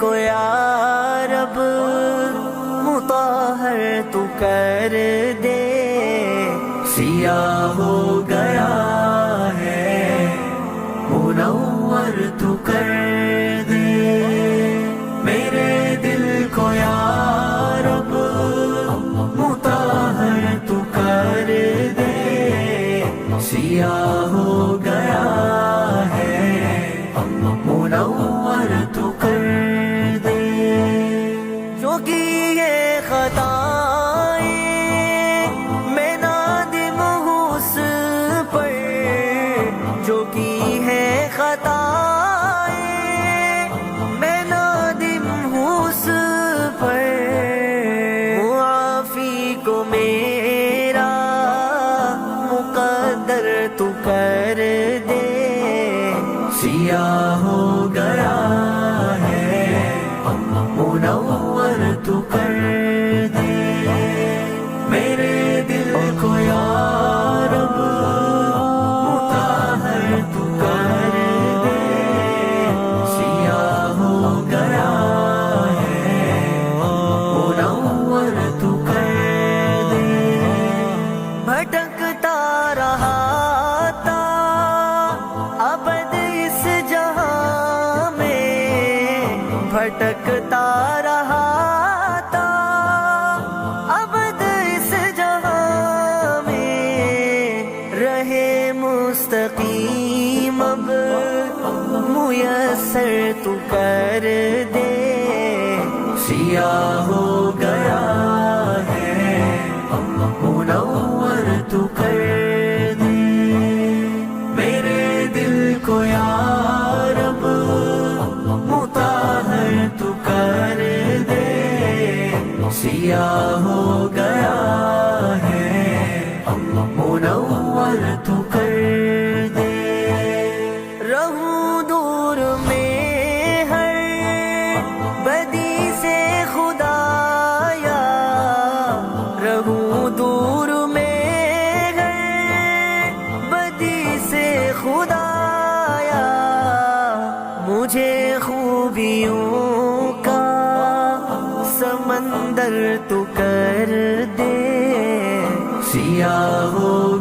کو یا رب مطہر تو کر دے، سیاہ ہو گیا ہے منور تو کر دے، میرے دل کو یا رب مطہر تو کر دے، سیاہ ہو گیا ہے منور تو کر دے، جو کہ یہ خطائیں میں نادم ہوں اس پر، جو کی ہے خطائیں میں نادم ہوں اس پر، معافی کو میرا مقدر تو کر دے، سیاہ ہو گیا ہے منور تو کر دے، میرے دل کو یا رب مطہر تو کر دے، سیاہ ہو گیا ہے منور تو کر دے، بھٹکتا رہا تھا ابد اس جہاں میں، بھٹکتا رہا تھا ابد اس جہاں میں، رہے مستقیم اب میسر تو کر دے، سیاہ ہو گیا ہے منور تو کر دے، میرے دل کو یا رب مطہر تو کر دے، سیاہ ہو گیا ہے منور تو کر دے، رہوں دور میں ہر بدی سے خدایا، رہوں دور میں ہر بدی سے خدایا، مجھے خوبیوں کا سمندر تو کر دے، سیاہ ہو